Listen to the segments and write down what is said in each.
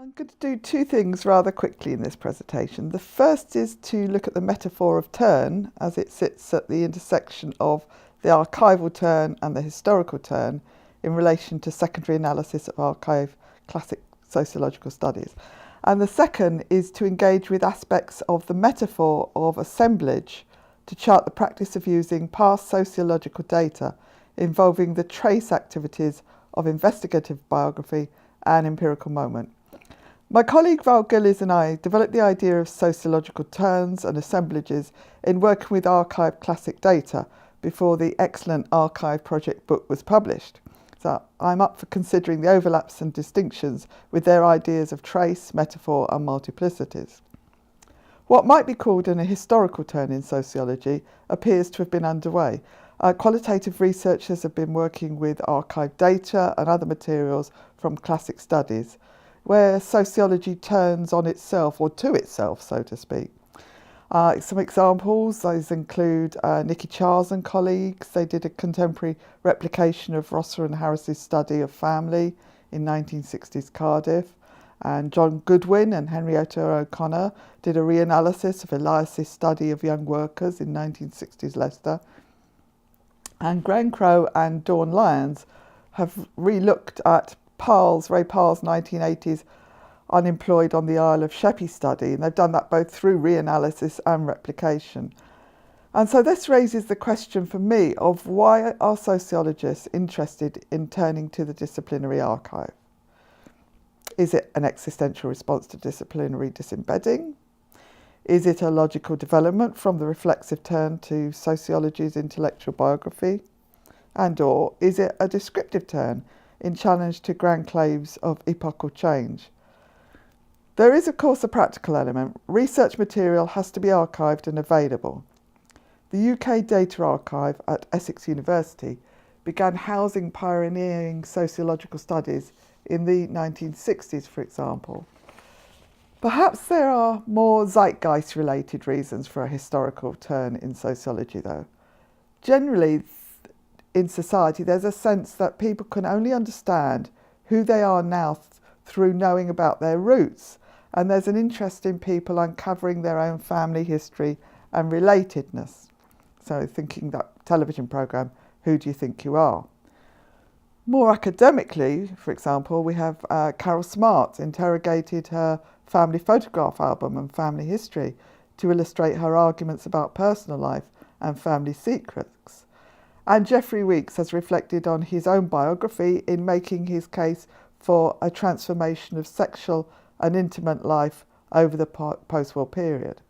I'm going to do two things rather quickly in this presentation. The first is to look at the metaphor of turn as it sits at the intersection of the archival turn and the historical turn in relation to secondary analysis of archive classic sociological studies. And the second is to engage with aspects of the metaphor of assemblage to chart the practice of using past sociological data involving the trace activities of investigative biography and empirical moment. My colleague Val Gillies and I developed the idea of sociological turns and assemblages in working with archived classic data before the excellent archive project book was published. So I'm up for considering the overlaps and distinctions with their ideas of trace, metaphor and multiplicities. What might be called a historical turn in sociology appears to have been underway. Qualitative researchers have been working with archived data and other materials from classic studies, where sociology turns on itself, or to itself, so to speak. Some examples, those include Nikki Charles and colleagues. They did a contemporary replication of Rosser and Harris's study of family in 1960s Cardiff. And John Goodwin and Henrietta O'Connor did a reanalysis of Elias's study of young workers in 1960s Leicester. And Graham Crowe and Dawn Lyons have re-looked at Ray Parl's 1980s unemployed on the Isle of Sheppey study, and they've done that both through reanalysis and replication. And so this raises the question for me of why are sociologists interested in turning to the disciplinary archive? Is it an existential response to disciplinary disembedding? Is it a logical development from the reflexive turn to sociology's intellectual biography? And/or is it a descriptive turn in challenge to grand claims of epochal change? There is, of course, a practical element. Research material has to be archived and available. The UK Data Archive at Essex University began housing pioneering sociological studies in the 1960s, for example. Perhaps there are more zeitgeist-related reasons for a historical turn in sociology, though. Generally, in society, there's a sense that people can only understand who they are now through knowing about their roots, and there's an interest in people uncovering their own family history and relatedness. So thinking that television programme, Who Do You Think You Are? More academically, for example, we have Carol Smart interrogated her family photograph album and family history to illustrate her arguments about personal life and family secrets. And Geoffrey Weeks has reflected on his own biography in making his case for a transformation of sexual and intimate life over the post-war period.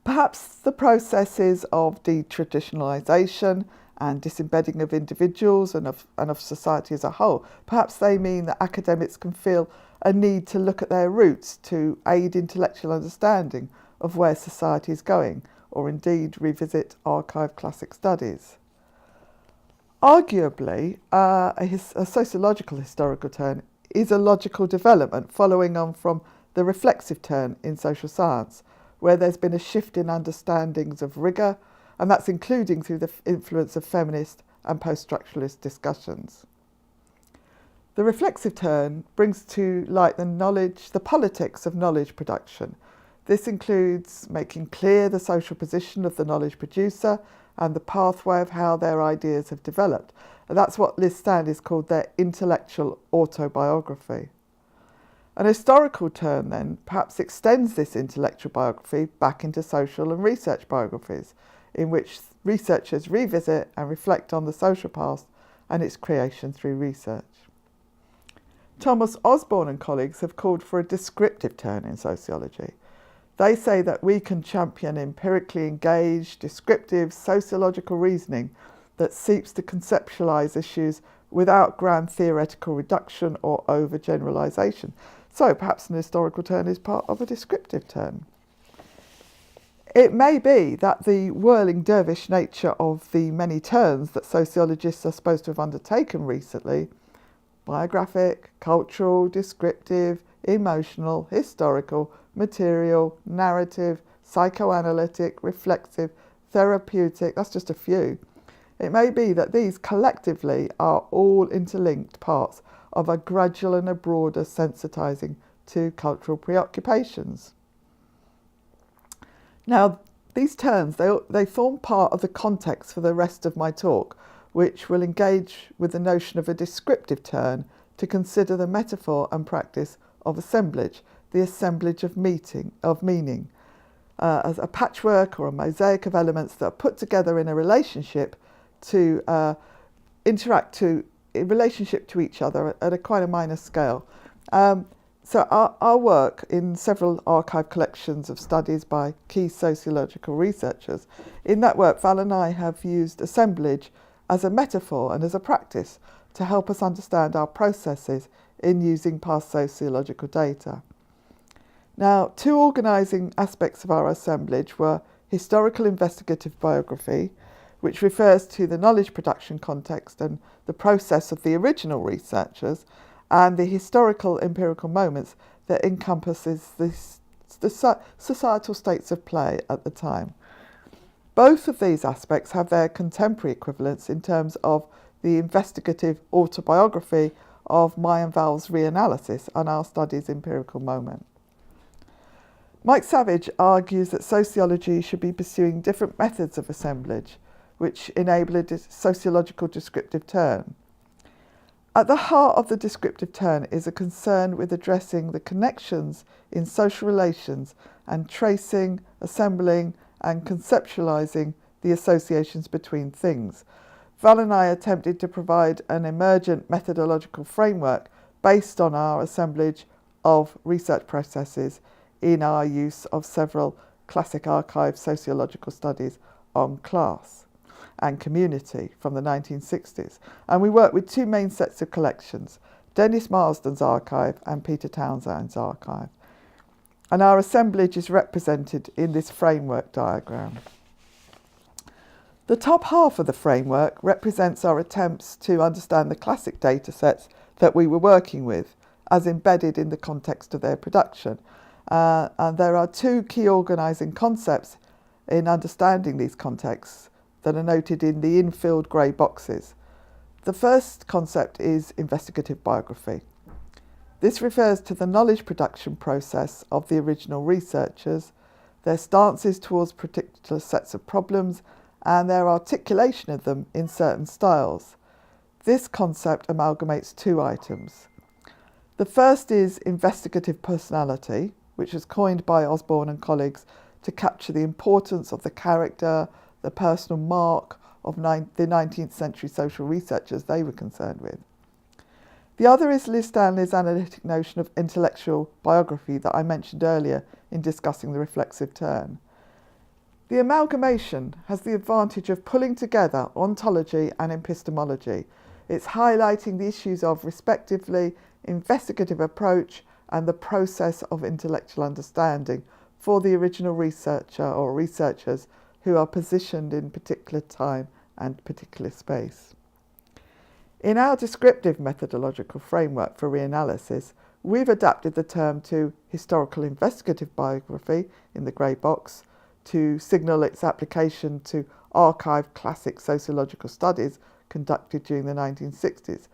Perhaps the processes of detraditionalisation and disembedding of individuals and of society as a whole, perhaps they mean that academics can feel a need to look at their roots to aid intellectual understanding of where society is going, or indeed revisit archived classic studies. Arguably, a sociological historical turn is a logical development following on from the reflexive turn in social science, where there's been a shift in understandings of rigour, and that's including through the influence of feminist and post-structuralist discussions. The reflexive turn brings to light the politics of knowledge production. This includes making clear the social position of the knowledge producer and the pathway of how their ideas have developed. And that's what Liz Stanley's called their intellectual autobiography. An historical turn then perhaps extends this intellectual biography back into social and research biographies, in which researchers revisit and reflect on the social past and its creation through research. Thomas Osborne and colleagues have called for a descriptive turn in sociology. They say that we can champion empirically engaged, descriptive, sociological reasoning that seeks to conceptualise issues without grand theoretical reduction or overgeneralisation. So perhaps an historical turn is part of a descriptive turn. It may be that the whirling dervish nature of the many turns that sociologists are supposed to have undertaken recently, biographic, cultural, descriptive, emotional, historical, material, narrative, psychoanalytic, reflexive, therapeutic, that's just a few. It may be that these collectively are all interlinked parts of a gradual and a broader sensitising to cultural preoccupations. Now, these terms, they form part of the context for the rest of my talk, which will engage with the notion of a descriptive turn to consider the metaphor and practice of assemblage, the assemblage of meaning, as a patchwork or a mosaic of elements that are put together in a relationship to interact in relationship to each other at a quite a minor scale. So our work in several archive collections of studies by key sociological researchers, in that work Val and I have used assemblage as a metaphor and as a practice to help us understand our processes in using past sociological data. Now, two organising aspects of our assemblage were historical investigative biography, which refers to the knowledge production context and the process of the original researchers, and the historical empirical moments that encompasses the societal states of play at the time. Both of these aspects have their contemporary equivalents in terms of the investigative autobiography of my and Val's reanalysis and our study's empirical moment. Mike Savage argues that sociology should be pursuing different methods of assemblage, which enable a sociological descriptive turn. At the heart of the descriptive turn is a concern with addressing the connections in social relations and tracing, assembling and conceptualising the associations between things. Val and I attempted to provide an emergent methodological framework based on our assemblage of research processes in our use of several classic archive sociological studies on class and community from the 1960s. And we worked with two main sets of collections, Dennis Marsden's archive and Peter Townsend's archive. And our assemblage is represented in this framework diagram. The top half of the framework represents our attempts to understand the classic data sets that we were working with as embedded in the context of their production. And there are two key organising concepts in understanding these contexts that are noted in the infilled grey boxes. The first concept is investigative biography. This refers to the knowledge production process of the original researchers, their stances towards particular sets of problems, and their articulation of them in certain styles. This concept amalgamates two items. The first is investigative personality, which was coined by Osborne and colleagues to capture the importance of the character, the personal mark of the 19th century social researchers they were concerned with. The other is Liz Stanley's analytic notion of intellectual biography that I mentioned earlier in discussing the reflexive turn. The amalgamation has the advantage of pulling together ontology and epistemology. It's highlighting the issues of, respectively, investigative approach and the process of intellectual understanding for the original researcher or researchers who are positioned in particular time and particular space. In our descriptive methodological framework for reanalysis, we've adapted the term to historical investigative biography in the grey box to signal its application to archived classic sociological studies conducted during the 1960s.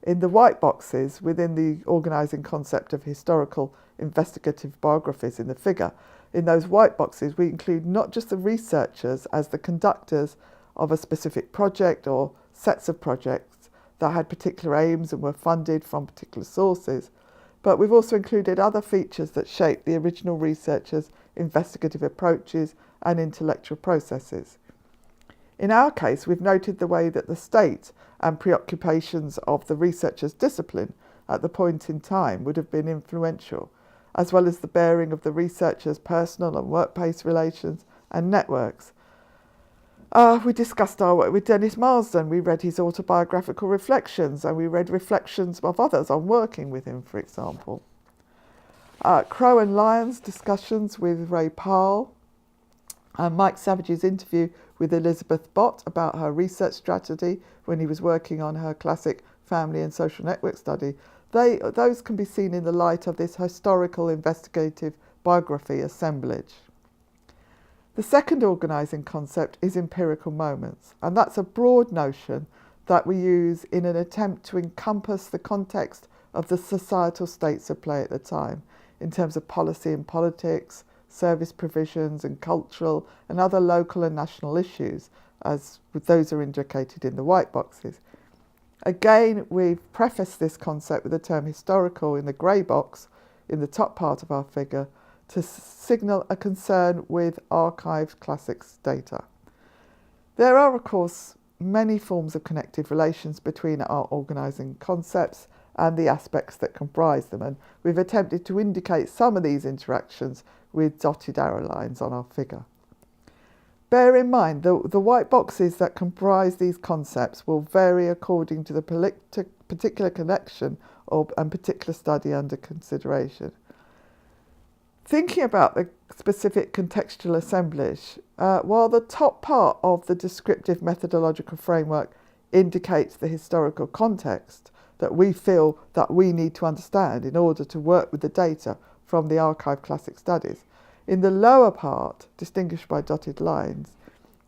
In the white boxes within the organising concept of historical investigative biographies in the figure, in those white boxes we include not just the researchers as the conductors of a specific project or sets of projects that had particular aims and were funded from particular sources, but we've also included other features that shape the original researchers' investigative approaches and intellectual processes. In our case, we've noted the way that the state and preoccupations of the researcher's discipline at the point in time would have been influential, as well as the bearing of the researcher's personal and workplace relations and networks. We discussed our work with Dennis Marsden. We read his autobiographical reflections, and we read reflections of others on working with him, for example. Crow and Lyons discussions with Ray Powell, and Mike Savage's interview with Elizabeth Bott about her research strategy when he was working on her classic family and social network study. Those can be seen in the light of this historical investigative biography assemblage. The second organising concept is empirical moments, and that's a broad notion that we use in an attempt to encompass the context of the societal states of play at the time, in terms of policy and politics, service provisions and cultural and other local and national issues, as those are indicated in the white boxes. Again, we've prefaced this concept with the term historical in the grey box in the top part of our figure to signal a concern with archived classics data. There are, of course, many forms of connective relations between our organising concepts and the aspects that comprise them, and we've attempted to indicate some of these interactions with dotted arrow lines on our figure. Bear in mind the white boxes that comprise these concepts will vary according to the particular connection and particular study under consideration. Thinking about the specific contextual assemblage, while the top part of the descriptive methodological framework indicates the historical context that we feel that we need to understand in order to work with the data from the archive classic studies, in the lower part, distinguished by dotted lines,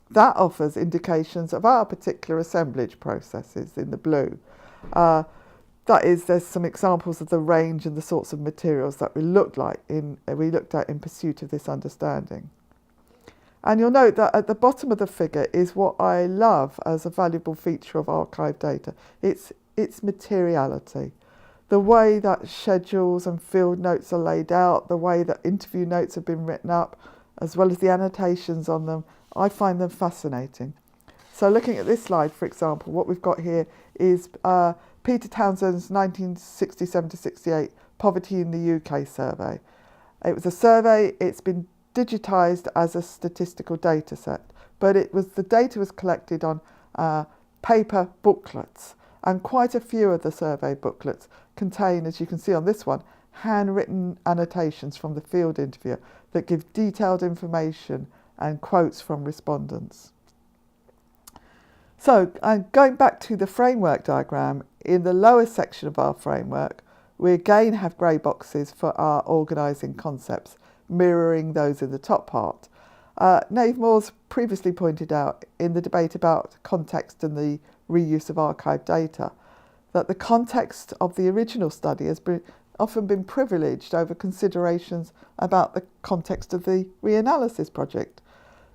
that offers indications of our particular assemblage processes in the blue. That is, there's some examples of the range and the sorts of materials that we looked at in pursuit of this understanding. And you'll note that at the bottom of the figure is what I love as a valuable feature of archive data. It's its materiality. The way that schedules and field notes are laid out, the way that interview notes have been written up, as well as the annotations on them, I find them fascinating. So looking at this slide, for example, what we've got here is Peter Townsend's 1967-68 Poverty in the UK survey. It was a survey, it's been digitised as a statistical data set, but the data was collected on paper booklets, and quite a few of the survey booklets contain, as you can see on this one, handwritten annotations from the field interviewer that give detailed information and quotes from respondents. So, going back to the framework diagram, in the lower section of our framework, we again have grey boxes for our organising concepts, mirroring those in the top part. Nave Moore's previously pointed out in the debate about context and the reuse of archived data, that the context of the original study has often been privileged over considerations about the context of the reanalysis project.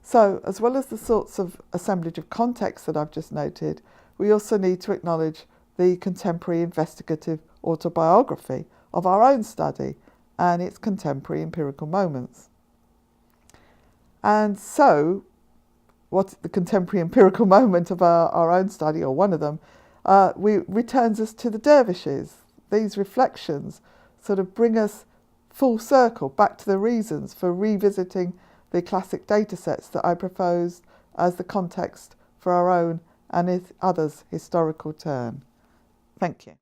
So, as well as the sorts of assemblage of context that I've just noted, we also need to acknowledge the contemporary investigative autobiography of our own study and its contemporary empirical moments. And so, what's the contemporary empirical moment of our own study, or one of them, returns us to the dervishes. These reflections sort of bring us full circle back to the reasons for revisiting the classic data sets that I proposed as the context for our own and others' historical turn. Thank you.